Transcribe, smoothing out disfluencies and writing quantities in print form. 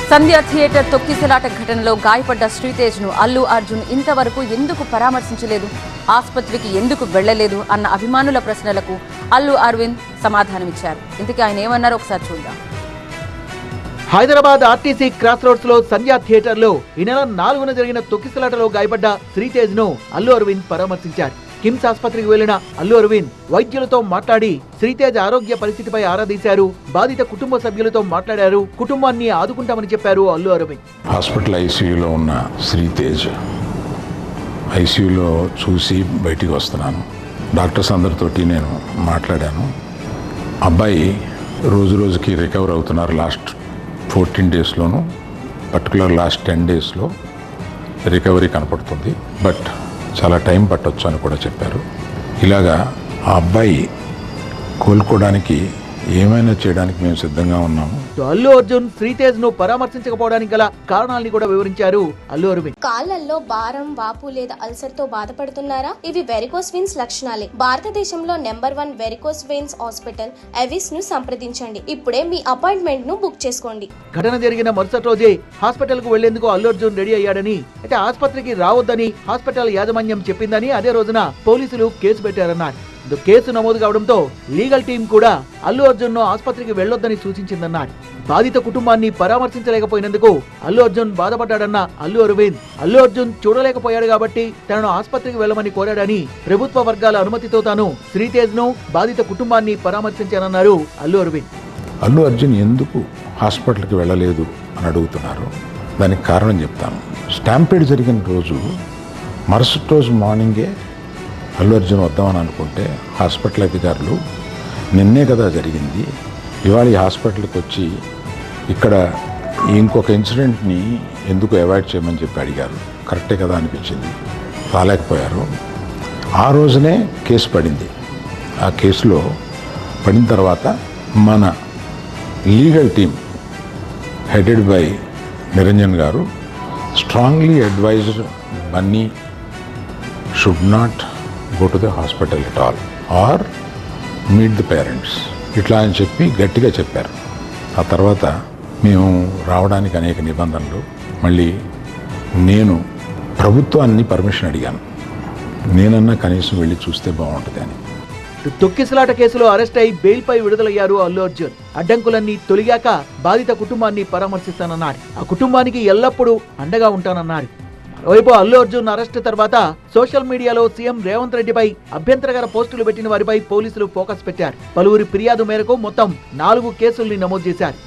సంధ్య theatre తొక్కిసలాట ఘటనలో గాయపడ్డ శ్రీతేజ్ను అల్లు అర్జున్ ఇంతవరకు ఎందుకు పరామర్శించలేదు, ఆసుపత్రికి ఎందుకు వెళ్లలేదు అన్న అభిమానుల ప్రశ్నలకు అల్లు అరవింద్ సమాధానమిచ్చారు. ఇంతకీ ఆయన ఏమన్నారో ఒకసారి చూద్దాం. హైదరాబాద్ ఆర్టీసీ క్రాస్ రోడ్స్ లో సంధ్య థియేటర్ లో ఈ నెల 4న జరిగిన తొక్కిసలాటలో గాయపడ్డ శ్రీతేజ్ ను అల్లు అరవింద్ పరామర్శించారు. కిమ్స్ ఆసుపత్రికి వెళ్లిన అల్లు అరవింద్ వైద్యులతో మాట్లాడి శ్రీతేజ్ ఆరోగ్య పరిస్థితిపై ఆరా తీశారు. బాధిత కుటుంబ సభ్యులతో మాట్లాడారు. కుటుంబాన్ని ఆదుకుంటామని చెప్పారు అల్లు అరవింద్. హాస్పిటల్ ఐసీయూలో ఉన్న శ్రీతేజ్ ఐసీయూలో చూసి బయటికి వస్తున్నాను. డాక్టర్స్ అందరితోటి నేను మాట్లాడాను. అబ్బాయి రోజు రోజుకి రికవర్ అవుతున్నారు. లాస్ట్ 14 డేస్లోనూ పర్టికులర్ లాస్ట్ 10 డేస్లో రికవరీ కనపడుతుంది. బట్ చాలా టైం పట్టొచ్చు అని కూడా చెప్పారు. ఇలాగా ఆ అబ్బాయి కోలుకోవడానికి ఏమైనా చేయడానికి మేము సిద్ధంగా ఉన్నాము. అల్లు అర్జున్ శ్రీతేజ్ ను పరామర్శించకపోవడానికి గల కారణాలని కూడా వివరించారు అల్లు అరవింద్. కాళ్లలో భారం, వాపు లేదా అల్సర్ తో బాధపడుతున్నారా? ఇవి వెరికోస్ వెయిన్స్ లక్షణాలే. భారతదేశంలో number 1 varicose veins hospital Avis ను సంప్రదించండి. ఇప్పుడే మీ అపాయింట్మెంట్ ను బుక్ చేసుకోండి. ఘటన జరిగిన మరుసటి రోజే హాస్పిటల్ కు వెళ్లేందుకు అల్లు అర్జున్ రెడీ అయ్యాడని, అయితే ఆసుపత్రికి రావద్దని హాస్పిటల్ యాజమాన్యం చెప్పిందని అదే రోజున పోలీసులు కేసు పెట్టారన్నారు. కేసు నమోదు కావడంతో లీగల్ టీం కూడా అల్లు అర్జున్ ను ఆసుపత్రికి వెళ్లొద్దని సూచించిందన్నారు. బాధిత కుటుంబాన్ని పరామర్శించలేకపోయినందుకు అల్లు అర్జున్ బాధపడ్డాడన్న అల్లు అరవింద్, అల్లు అర్జున్ చూడలేకపోయాడు కాబట్టి తనను ఆసుపత్రికి వెళ్లమని కోరాడని, ప్రభుత్వ వర్గాల అనుమతితో తాను శ్రీతేజ్ ను బాధిత కుటుంబాన్ని పరామర్శించానన్నారు అల్లు అరవింద్. అల్లు అర్జున్ ఎందుకు హాస్పిటల్కి వెళ్ళలేదు అని అడుగుతున్నారు. దానికి కారణం చెప్తాను. స్టాంపేడ్ జరిగిన రోజు మరుసటి రోజు మార్నింగే అల్లు అర్జున్ వద్దామని అనుకుంటే హాస్పిటల్ అధికారులు నిన్నే కదా జరిగింది, ఇవాళ ఈ హాస్పిటల్కి వచ్చి ఇక్కడ ఇంకొక ఇన్సిడెంట్ని ఎందుకు అవాయిడ్ చేయమని చెప్పి అడిగారు. కరెక్టే కదా అనిపించింది. రాలేకపోయారు. ఆ రోజునే కేసు పడింది. ఆ కేసులో పడిన తర్వాత మన legal team headed by Niranjan గారు strongly advised Bunny should not go to the hospital at all or meet the parents ఇట్లా అని చెప్పి గట్టిగా చెప్పారు. ఆ తర్వాత మేము రావడానికి అనేక నిబంధనలు, మళ్ళీ నేను ప్రభుత్వాన్ని పర్మిషన్ అడిగాను. నేనన్నా కనీసం వెళ్ళి చూస్తే బాగుంటుంది అని. తొక్కిసలాట కేసులో అరెస్ట్ అయి బెయిల్ పై విడుదలయ్యారు అల్లు అర్జున్. అడ్డంకులన్నీ తొలిగాక బాధిత కుటుంబాన్ని పరామర్శిస్తానన్నారు. ఆ కుటుంబానికి ఎల్లప్పుడూ అండగా ఉంటానన్నారు. మరోవైపు అల్లు అర్జున్ అరెస్ట్ తర్వాత సోషల్ మీడియాలో సీఎం రేవంత్ రెడ్డిపై అభ్యంతరకర పోస్టులు పెట్టిన వారిపై పోలీసులు ఫోకస్ పెట్టారు. పలువురి ఫిర్యాదు మేరకు మొత్తం 4 కేసుల్ని నమోదు చేశారు.